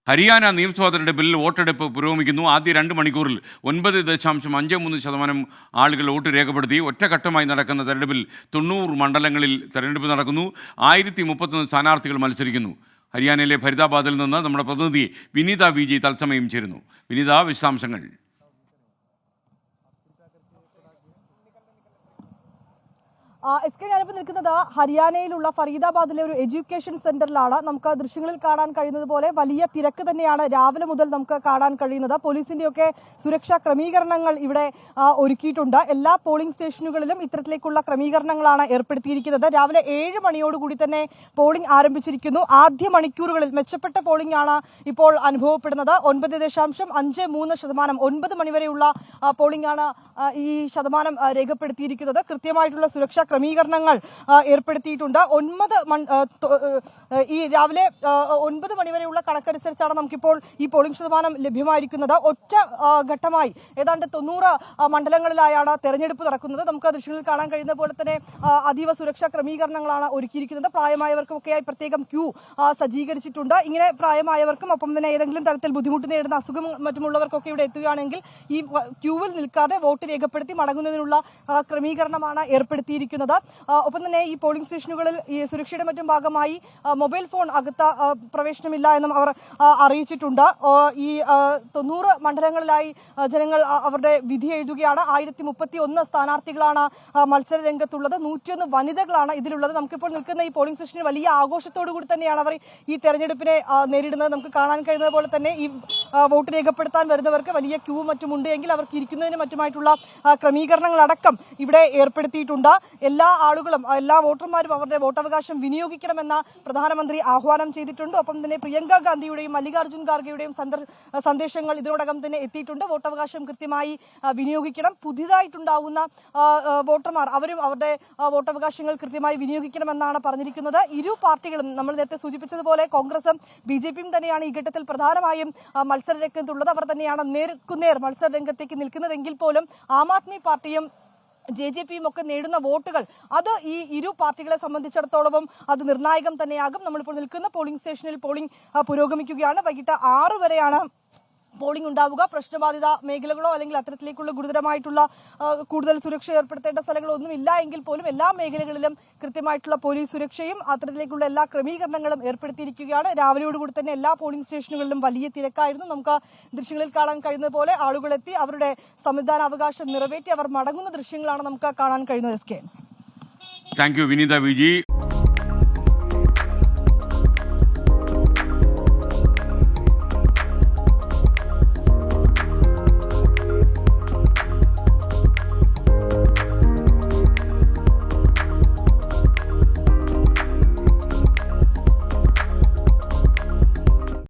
ഹരിയാന നിയമസഭാ തെരഞ്ഞെടുപ്പിൽ വോട്ടെടുപ്പ് പുരോഗമിക്കുന്നു. ആദ്യ 2 മണിക്കൂറിൽ 9.53% ആളുകൾ വോട്ട് രേഖപ്പെടുത്തി. ഒറ്റഘട്ടമായി നടക്കുന്ന തെരഞ്ഞെടുപ്പിൽ 90 മണ്ഡലങ്ങളിൽ തെരഞ്ഞെടുപ്പ് നടക്കുന്നു. 1031 സ്ഥാനാർത്ഥികൾ മത്സരിക്കുന്നു. ഹരിയാനയിലെ ഫരീദാബാദിൽ നിന്ന് നമ്മുടെ പ്രതിനിധി വിനീത വിജി തത്സമയം ചേരുന്നു. വിനീത, വിശദാംശങ്ങൾ. ഞാനിപ്പോൾ നിൽക്കുന്നത് ഹരിയാനയിലുള്ള ഫരീദാബാദിലെ ഒരു എഡ്യൂക്കേഷൻ സെന്ററിലാണ്. നമുക്ക് ദൃശ്യങ്ങളിൽ കാണാൻ കഴിയുന്നത് പോലെ വലിയ തിരക്ക് തന്നെയാണ് രാവിലെ മുതൽ നമുക്ക് കാണാൻ കഴിയുന്നത്. പോലീസിന്റെയൊക്കെ സുരക്ഷാ ക്രമീകരണങ്ങൾ ഇവിടെ ഒരുക്കിയിട്ടുണ്ട്. എല്ലാ പോളിംഗ് സ്റ്റേഷനുകളിലും ഇത്തരത്തിലേക്കുള്ള ക്രമീകരണങ്ങളാണ് ഏർപ്പെടുത്തിയിരിക്കുന്നത്. രാവിലെ 7 മണിയോടുകൂടി തന്നെ പോളിംഗ് ആരംഭിച്ചിരിക്കുന്നു. ആദ്യ മണിക്കൂറുകളിൽ മെച്ചപ്പെട്ട പോളിംഗ് ആണ് ഇപ്പോൾ അനുഭവപ്പെടുന്നത്. 9.53%, 9 മണിവരെയുള്ള പോളിംഗ് ആണ് ഈ ശതമാനം രേഖപ്പെടുത്തിയിരിക്കുന്നത്. കൃത്യമായിട്ടുള്ള സുരക്ഷാ ക്രമീകരണങ്ങൾ ഏർപ്പെടുത്തിയിട്ടുണ്ട്. ഈ രാവിലെ 9 മണിവരെയുള്ള കണക്കനുസരിച്ചാണ് നമുക്കിപ്പോൾ ഈ പോളിംഗ് ശതമാനം ലഭ്യമായിരിക്കുന്നത്. ഒറ്റ ഘട്ടമായി ഏതാണ്ട് 90 മണ്ഡലങ്ങളിലായാണ് തെരഞ്ഞെടുപ്പ് നടക്കുന്നത്. നമുക്ക് ദൃശ്യങ്ങളിൽ കാണാൻ കഴിയുന്ന പോലെ തന്നെ അതീവ സുരക്ഷാ ക്രമീകരണങ്ങളാണ് ഒരുക്കിയിരിക്കുന്നത്. പ്രായമായവർക്കുമൊക്കെയായി പ്രത്യേകം ക്യൂ സജ്ജീകരിച്ചിട്ടുണ്ട്. ഇങ്ങനെ പ്രായമായവർക്കും ഒപ്പം തന്നെ ഏതെങ്കിലും തരത്തിൽ ബുദ്ധിമുട്ട് നേരിടുന്ന അസുഖം മറ്റുമുള്ളവർക്കൊക്കെ ഇവിടെ എത്തുകയാണെങ്കിൽ ഈ ക്യൂവിൽ നിൽക്കാതെ വോട്ട് രേഖപ്പെടുത്തി മടങ്ങുന്നതിനുള്ള ക്രമീകരണമാണ് ഏർപ്പെടുത്തിയിരിക്കുന്നത്. ഒപ്പം തന്നെ ഈ പോളിംഗ് സ്റ്റേഷനുകളിൽ ഈ സുരക്ഷയുടെ മറ്റും ഭാഗമായി മൊബൈൽ ഫോൺ അകത്ത് പ്രവേശനമില്ല എന്നും അവർ അറിയിച്ചിട്ടുണ്ട്. ഈ 90 മണ്ഡലങ്ങളിലായി ജനങ്ങൾ അവരുടെ വിധി എഴുതുകയാണ്. 1031 സ്ഥാനാർത്ഥികളാണ് മത്സര രംഗത്തുള്ളത്. 101 വനിതകളാണ് ഇതിലുള്ളത്. നമുക്കിപ്പോൾ നിൽക്കുന്ന ഈ പോളിംഗ് സ്റ്റേഷനിൽ വലിയ ആഘോഷത്തോടു കൂടി തന്നെയാണ് അവർ ഈ തെരഞ്ഞെടുപ്പിനെ നേരിടുന്നത്. നമുക്ക് കാണാൻ കഴിയുന്നത് പോലെ തന്നെ ഈ വോട്ട് രേഖപ്പെടുത്താൻ വരുന്നവർക്ക് വലിയ ക്യൂ മറ്റുമുണ്ട് എങ്കിൽ അവർക്ക് ഇരിക്കുന്നതിന് മറ്റുമായിട്ടുള്ള ക്രമീകരണങ്ങളടക്കം ഇവിടെ ഏർപ്പെടുത്തിയിട്ടുണ്ട്. എല്ലാ ആളുകളും, എല്ലാ വോട്ടർമാരും അവരുടെ വോട്ടവകാശം വിനിയോഗിക്കണമെന്ന പ്രധാനമന്ത്രി ആഹ്വാനം ചെയ്തിട്ടുണ്ട്. ഒപ്പം തന്നെ പ്രിയങ്ക ഗാന്ധിയുടെയും മല്ലികാർജ്ജുൻ ഖാർഗെയുടെയും സന്ദേശങ്ങൾ ഇതിനോടകം തന്നെ എത്തിയിട്ടുണ്ട്. വോട്ടവകാശം കൃത്യമായി വിനിയോഗിക്കണം. പുതിയതായിട്ടുണ്ടാവുന്ന വോട്ടർമാർ അവരും അവരുടെ വോട്ടവകാശങ്ങൾ കൃത്യമായി വിനിയോഗിക്കണമെന്നാണ് പറഞ്ഞിരിക്കുന്നത്. ഇരു പാർട്ടികളും നമ്മൾ നേരത്തെ സൂചിപ്പിച്ചതുപോലെ കോൺഗ്രസും BJPയും തന്നെയാണ് ഈ ഘട്ടത്തിൽ പ്രധാനമായും മത്സര രംഗത്തുള്ളത്. അവർ തന്നെയാണ് നേർക്കുനേർ മത്സര രംഗത്തേക്ക് നിൽക്കുന്നതെങ്കിൽ പോലും ആം ആദ്മി പാർട്ടിയും JJPയും ഒക്കെ നേടുന്ന വോട്ടുകൾ അത് ഈ ഇരു പാർട്ടികളെ സംബന്ധിച്ചിടത്തോളവും അത് നിർണായകം തന്നെയാകും. നമ്മളിപ്പോൾ നിൽക്കുന്ന പോളിംഗ് സ്റ്റേഷനിൽ പോളിംഗ് പുരോഗമിക്കുകയാണ്. വൈകിട്ട് 6 വരെയാണ് പോളിംഗ് ഉണ്ടാവുക. പ്രശ്നബാധിത മേഖലകളോ അല്ലെങ്കിൽ അത്തരത്തിലേക്കുള്ള ഗുരുതരമായിട്ടുള്ള കൂടുതൽ സുരക്ഷ ഏർപ്പെടുത്തേണ്ട സ്ഥലങ്ങളോ ഒന്നും ഇല്ല എങ്കിൽ പോലും എല്ലാ മേഖലകളിലും കൃത്യമായിട്ടുള്ള പോലീസ് സുരക്ഷയും അത്തരത്തിലേക്കുള്ള എല്ലാ ക്രമീകരണങ്ങളും ഏർപ്പെടുത്തിയിരിക്കുകയാണ്. രാവിലെയോടുകൂടി തന്നെ എല്ലാ പോളിംഗ് സ്റ്റേഷനുകളിലും വലിയ തിരക്കായിരുന്നു. നമുക്ക് ദൃശ്യങ്ങളിൽ കാണാൻ കഴിയുന്നത് പോലെ ആളുകളെത്തി അവരുടെ സമ്മതിദാനാവകാശം നിറവേറ്റി അവർ മടങ്ങുന്ന ദൃശ്യങ്ങളാണ് നമുക്ക് കാണാൻ കഴിയുന്നത്. Thank you Vineetha Viji.